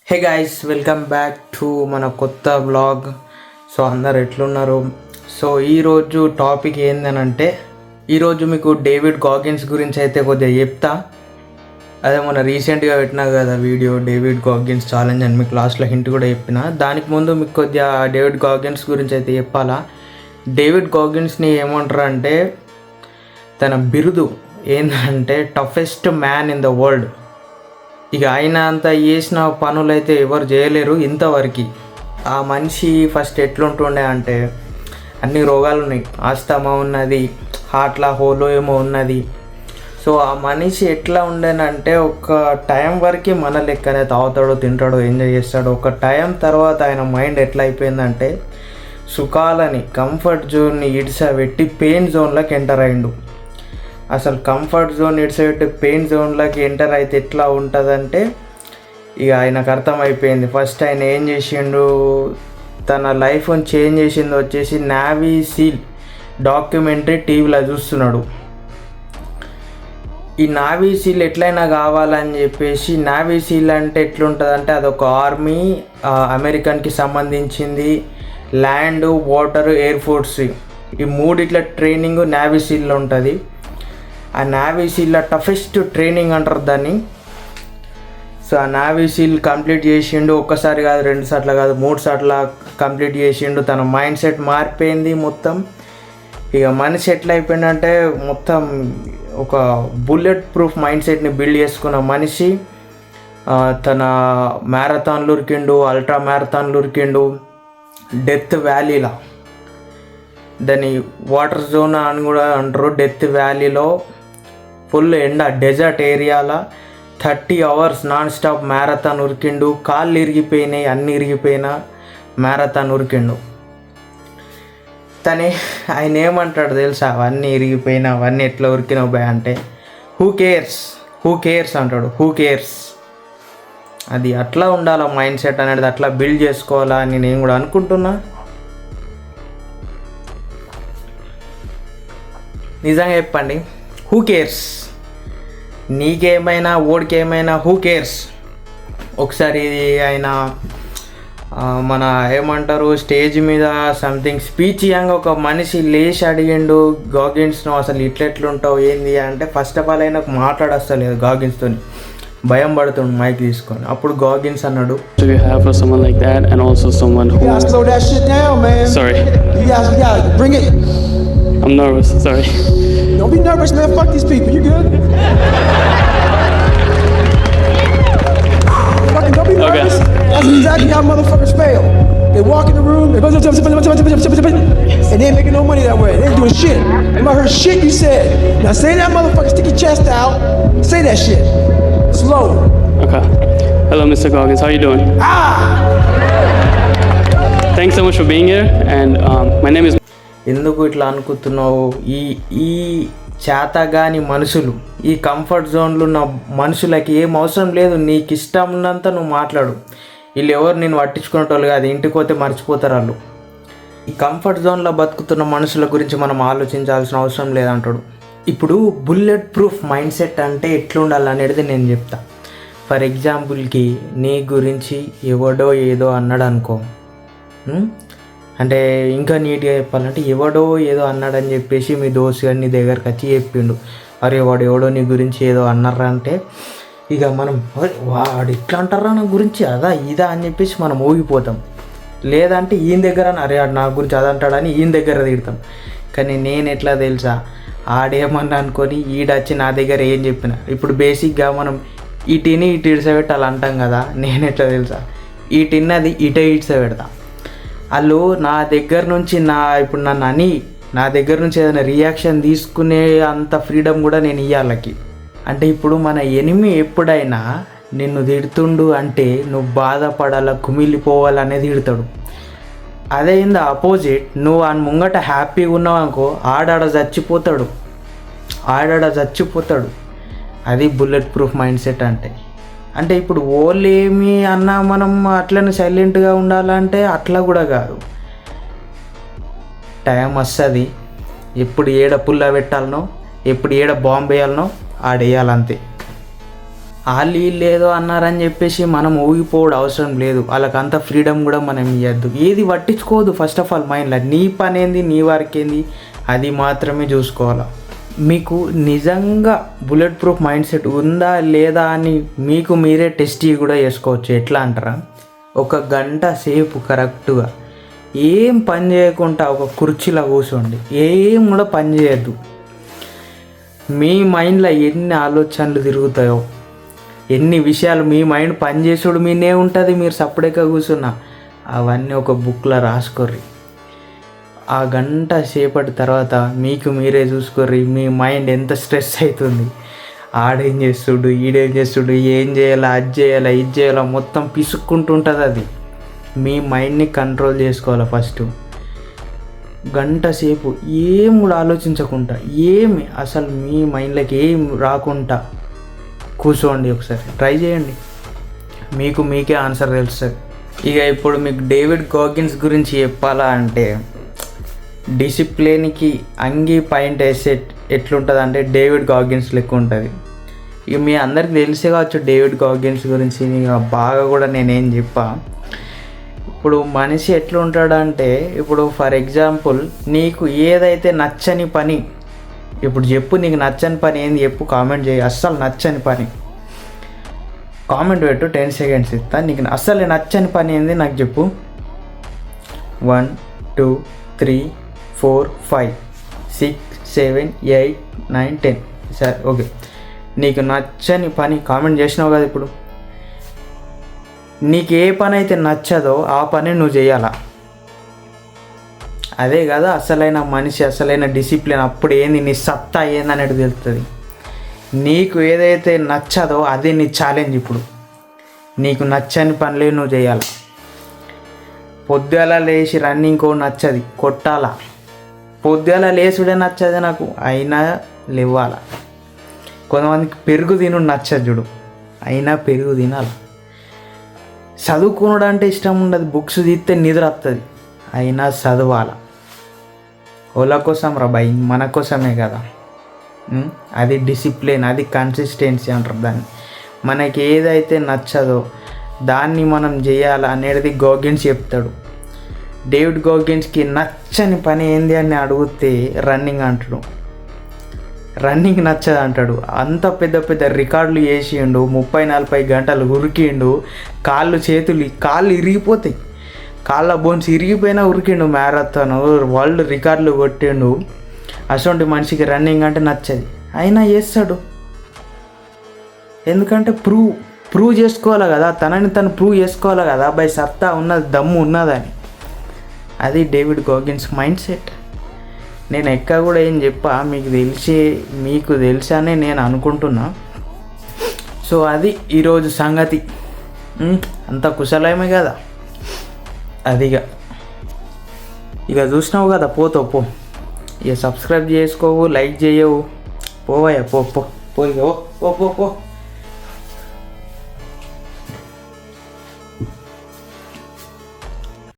Hey guys, welcome back to మన కొత్త blog. So అందరు ఎట్లున్నారు? సో ఈరోజు టాపిక్ ఏందనంటే, ఈరోజు మీకు డేవిడ్ గాగిన్స్ గురించి అయితే కొద్దిగా చెప్తా. అదే మొన్న రీసెంట్గా పెట్టినా కదా వీడియో, డేవిడ్ గాగిన్స్ ఛాలెంజ్ అని మీకు లాస్ట్లో హింట్ కూడా చెప్పిన. దానికి ముందు మీకు కొద్దిగా డేవిడ్ గాగిన్స్ గురించి అయితే చెప్పాలా. డేవిడ్ గాగిన్స్ని ఏమంటారు అంటే, తన బిరుదు ఏంటంటే toughest man in the world. ఇక ఆయన అంత చేసిన పనులు అయితే ఎవరు చేయలేరు ఇంతవరకు. ఆ మనిషి ఫస్ట్ ఎట్లుంటుండే అంటే, అన్ని రోగాలు ఉన్నాయి. ఆస్తమా ఉన్నది, హార్ట్లో హోలో ఏమో ఉన్నది. సో ఆ మనిషి ఎట్లా ఉండేనంటే, ఒక టైం వరకు మన లెక్కనే తాగుతాడు, తింటాడు, ఎంజాయ్ చేస్తాడు. ఒక టైం తర్వాత ఆయన మైండ్ ఎట్లా అయిపోయిందంటే, సుఖాలని, కంఫర్ట్ జోన్ని ఇడిసబెట్టి పెయిన్ జోన్లోకి ఎంటర్ అయిండు. అసలు కంఫర్ట్ జోన్ ఇడిసబెట్టి పెయిన్ జోన్లోకి ఎంటర్ అయితే ఎట్లా ఉంటుందంటే, ఇక ఆయనకు అర్థమైపోయింది. ఫస్ట్ ఆయన ఏం చేసిండు, తన లైఫ్ని చేంజ్ చేసింది వచ్చేసి నావీ సీల్ డాక్యుమెంటరీ టీవీలో చూస్తున్నాడు. ఈ నావీ సీల్ ఎట్లయినా కావాలని చెప్పేసి, నావీ సీల్ అంటే ఎట్లుంటుందంటే, అదొక ఆర్మీ, అమెరికన్కి సంబంధించింది. ల్యాండ్, వాటర్, ఎయిర్ ఫోర్స్, ఈ మూడిట్ల ట్రైనింగ్ నావీ సీల్లో ఉంటుంది. ఆ నావీ సీల్లో టఫెస్ట్ ట్రైనింగ్ అంటారు దాన్ని. సో ఆ నావీ సీల్ కంప్లీట్ చేసిండు. ఒక్కసారి కాదు, 2 సార్లు కాదు, 3 సార్లు కంప్లీట్ చేసిండు. తన మైండ్ సెట్ మారిపోయింది మొత్తం. ఇక మనిషి ఎట్లా అయిపోయిందంటే, మొత్తం ఒక బుల్లెట్ ప్రూఫ్ మైండ్ సెట్ని బిల్డ్ చేసుకున్న మనిషి. తన మ్యారథాన్లు ఉరికిండు, అల్ట్రా మ్యారథాన్లు ఉరికిండు. డెత్ వ్యాలీలా, దాన్ని వాటర్ జోన్ అని కూడా అంటారు. డెత్ వ్యాలీలో ఫుల్ ఎండ, డెజర్ట్ ఏరియాలో 30 hours నాన్ స్టాప్ మ్యారథాన్ ఉరికిండు. కాళ్ళు ఇరిగిపోయినాయి, అన్నీ ఇరిగిపోయినా మ్యారథాన్ ఉరికిండు. ఆయన ఏమంటాడు తెలుసా, అవన్నీ ఇరిగిపోయినా అవన్నీ ఎట్లా ఉరికినావు బై అంటే, హూ కేర్స్ అంటాడు. Who cares. అది అట్లా ఉండాలి మైండ్ సెట్ అనేది, అట్లా బిల్డ్ చేసుకోవాలా అని నేను కూడా అనుకుంటున్నా. నిజంగా చెప్పండి, హూ కేర్స్? నీకేమైనా, ఓడికేమైనా, హూ కేర్స్? ఒకసారి ఆయన మన ఏమంటారు, స్టేజ్ మీద సంథింగ్ స్పీచ్ ఇయ్యంగా ఒక మనిషి లేచి అడిగిండు గాగిన్స్ను, అసలు ఇట్లెట్లుంటావు ఏంది అంటే, ఫస్ట్ ఆఫ్ ఆల్ ఆయనకు మాట్లాడస్తలేదు గాగిన్స్తో, భయం పడుతుండు మైక్ తీసుకొని. అప్పుడు గాగిన్స్ అన్నాడు, I'm nervous, sorry. Don't be nervous, man. Fuck these people. You good? Fucking don't be nervous. Okay. That's exactly how motherfuckers fail. They walk in the room, and they ain't making no money that way. They ain't doing shit. You might heard shit you said. Now say that motherfucker, stick your chest out. Say that shit. Slow. Okay. Hello, Mr. Goggins. How you doing? Thanks so much for being here. And my name is... ఎందుకు ఇట్లా అనుకుంటున్నావు? ఈ చేతగాని మనుషులు, ఈ comfort జోన్లో ఉన్న మనుషులకి ఏం అవసరం లేదు. నీకు ఇష్టం ఉన్నంత నువ్వు మాట్లాడు. వీళ్ళు ఎవరు నేను పట్టించుకునేటోళ్ళు కాదు, ఇంటికి పోతే మర్చిపోతారు వాళ్ళు. ఈ కంఫర్ట్ జోన్లో బతుకుతున్న మనుషుల గురించి మనం ఆలోచించాల్సిన అవసరం లేదంటాడు. ఇప్పుడు బుల్లెట్ ప్రూఫ్ మైండ్ సెట్ అంటే ఎట్లుండాలి అనేది నేను చెప్తా. ఫర్ ఎగ్జాంపుల్కి, నీ గురించి ఎవడో ఏదో అన్నాడు అనుకో, అంటే ఇంకా నీట్గా చెప్పాలంటే, ఎవడో ఏదో అన్నాడని చెప్పేసి మీ దోస్తు గారు నీ దగ్గరకు వచ్చి చెప్పిండు, అరే వాడు ఎవడో నీ గురించి ఏదో అన్నారా అంటే, ఇక మనం వాడు ఇట్లా అంటారా నా గురించి, అదా ఇదా అని చెప్పేసి మనం ఊగిపోతాం. లేదంటే ఈయన దగ్గర అరే నా గురించి అదంటాడని ఈయన దగ్గర తిడతాం. కానీ నేను ఎట్లా తెలుసా, ఆడేమన్నా అనుకొని ఈడొచ్చి నా దగ్గర ఏం చెప్పిన. ఇప్పుడు బేసిక్గా మనం ఈ టిని ఇటు ఇడిసబెట్టాలి అంటాం కదా, నేను ఎట్లా తెలుసా, ఈ టిన్నది ఇటే ఇడిసబెడతా. వాళ్ళు నా దగ్గర నుంచి ఇప్పుడు నన్ను అని నా దగ్గర నుంచి ఏదైనా రియాక్షన్ తీసుకునే అంత ఫ్రీడమ్ కూడా నేను ఇవ్వాలకి. అంటే ఇప్పుడు మన ఎనిమి ఎప్పుడైనా నిన్ను తిడుతుండు అంటే నువ్వు బాధపడాలా, కుమిలిపోవాలనేది తిడతాడు. అదే ఇంద ఆపోజిట్, నువ్వు ఆ ముంగట హ్యాపీగా ఉన్నావు అనుకో, ఆడాడ చచ్చిపోతాడు. అది బుల్లెట్ ప్రూఫ్ మైండ్ సెట్ అంటే ఇప్పుడు ఓలేమి అన్నా మనం అట్లనే సైలెంట్గా ఉండాలంటే అట్లా కూడా కాదు. టైం వస్తుంది, ఎప్పుడు ఏడ పుల్ల పెట్టాలనో, ఎప్పుడు ఏడ బాంబు వేయాలనో ఆడేయాలంతే. వాళ్ళు వీళ్ళు ఏదో అన్నారని చెప్పేసి మనం ఊగిపోవడం అవసరం లేదు. వాళ్ళకంత ఫ్రీడమ్ కూడా మనం ఇవ్వద్దు. ఏది పట్టించుకోవద్దు ఫస్ట్ ఆఫ్ ఆల్ మైండ్లో. నీ పని ఏంది, నీ వర్క్ ఏంది, అది మాత్రమే చూసుకోవాలి. మీకు నిజంగా బుల్లెట్ ప్రూఫ్ మైండ్ సెట్ ఉందా లేదా అని మీకు మీరే టెస్ట్ కూడా చేసుకోవచ్చు. ఎట్లా అంటారా, ఒక గంట సేపు కరెక్ట్గా ఏం పని చేయకుండా ఒక కుర్చీలో కూర్చోండి. ఏం కూడా పని చేయొద్దు. మీ మైండ్లో ఎన్ని ఆలోచనలు తిరుగుతాయో, ఎన్ని విషయాలు మీ మైండ్ పనిచేసాడు మీనే ఉంటుంది. మీరు సపరేట్గా కూర్చున్నా అవన్నీ ఒక బుక్లో రాసుకోర్రి. ఆ గంట సేపటి తర్వాత మీకు మీరే చూసుకోర్రి మీ మైండ్ ఎంత స్ట్రెస్ అవుతుంది. ఆడేం చేస్తుడు, ఈడేం చేస్తుడు, ఏం చేయాలా, అది చేయాలా, ఇది చేయాలా, మొత్తం పిసుక్కుంటుంటుంది. అది మీ మైండ్ని కంట్రోల్ చేసుకోవాలి. ఫస్ట్ గంట సేపు ఏం కూడా ఆలోచించకుండా, ఏమి అసలు మీ మైండ్లోకి ఏం రాకుండా కూర్చోండి. ఒకసారి ట్రై చేయండి, మీకు మీకే ఆన్సర్ తెలుస్తుంది. ఇక ఇప్పుడు మీకు డేవిడ్ గాగిన్స్ గురించి చెప్పాలా అంటే, డిసిప్లిన్కి అంగీ పాయింట్ వేసే ఎట్లుంటుంది అంటే డేవిడ్ గాగిన్స్ లెక్క ఉంటుంది. ఇక మీ అందరికి తెలిసే కావచ్చు డేవిడ్ గాగిన్స్ గురించి. ఇక బాగా కూడా నేనేం చెప్పా. ఇప్పుడు మనిషి ఎట్లుంటాడంటే, ఇప్పుడు ఫర్ ఎగ్జాంపుల్ నీకు ఏదైతే నచ్చని పని, ఇప్పుడు చెప్పు నీకు నచ్చని పని ఏంది చెప్పు, కామెంట్ చేయి. అస్సలు నచ్చని పని కామెంట్ పెట్టు, 10 seconds ఇస్తా. నీకు అస్సలు నచ్చని పని ఏంది నాకు చెప్పు. 1 2 3 4 5 6 7 8 9 10. సరే ఓకే, నీకు నచ్చని పని కామెంట్ చేసినావు కదా. ఇప్పుడు నీకు ఏ పని అయితే నచ్చదో ఆ పని నువ్వు చేయాలా. అదే కదా అసలైన మనిషి, అసలైన డిసిప్లిన్. అప్పుడు ఏంది నీ సత్తా ఏందనేది తెలుస్తుంది. నీకు ఏదైతే నచ్చదో అదే నీ ఛాలెంజ్. ఇప్పుడు నీకు నచ్చని పనులే నువ్వు చేయాలి. పొద్దుల లేచి రన్నింగ్ కో నచ్చది, కొట్టాలా. పొద్దుల లేచుడే నచ్చదు నాకు, అయినా లేవాల. కొంతమందికి పెరుగు తిను నచ్చదు చూడు, అయినా పెరుగు తినాలి. చదువుకున్నాడు అంటే ఇష్టం ఉండదు, బుక్స్ తీస్తే నిద్ర వస్తుంది, అయినా చదవాలి. వాళ్ళ కోసం రా బాయ్, మన కోసమే కదా. అది డిసిప్లిన్, అది కన్సిస్టెన్సీ అంటారు దాన్ని. మనకి ఏదైతే నచ్చదో దాన్ని మనం చేయాలి అనేది గాగిన్స్ చెప్తాడు. డేవిడ్ గాగిన్స్కి నచ్చని పని ఏంది అని అడిగితే రన్నింగ్ అంటాడు. రన్నింగ్ నచ్చదు అంటాడు. అంత పెద్ద పెద్ద రికార్డులు చేసిండు, 30-40 గంటలు ఉరికిండు. కాళ్ళు ఇరిగిపోతాయి, కాళ్ళ బోన్స్ ఇరిగిపోయినా ఉరికిండు. మ్యారథాన్ వరల్డ్ రికార్డులు కొట్టిండు. అటువంటి మనిషికి రన్నింగ్ అంటే నచ్చదు, అయినా చేస్తాడు. ఎందుకంటే ప్రూవ్ చేసుకోవాలి కదా, తనని తను ప్రూవ్ చేసుకోవాలి కదా, అబ్బాయి సత్తా ఉన్నది, దమ్ము ఉన్నదని. అది డేవిడ్ గాగిన్స్ మైండ్ సెట్. నేను ఎక్కడ కూడా ఏం చెప్పా, మీకు తెలిసానే నేను అనుకుంటున్నా. సో అది ఈరోజు సంగతి. అంత కుశలమే కదా. అదిగా ఇక చూసినావు కదా, పోతావు పో. ఇక సబ్స్క్రైబ్ చేసుకోవు, లైక్ చేయవు, పోవయ్యా పో పో పో. ఇక పో పో పో.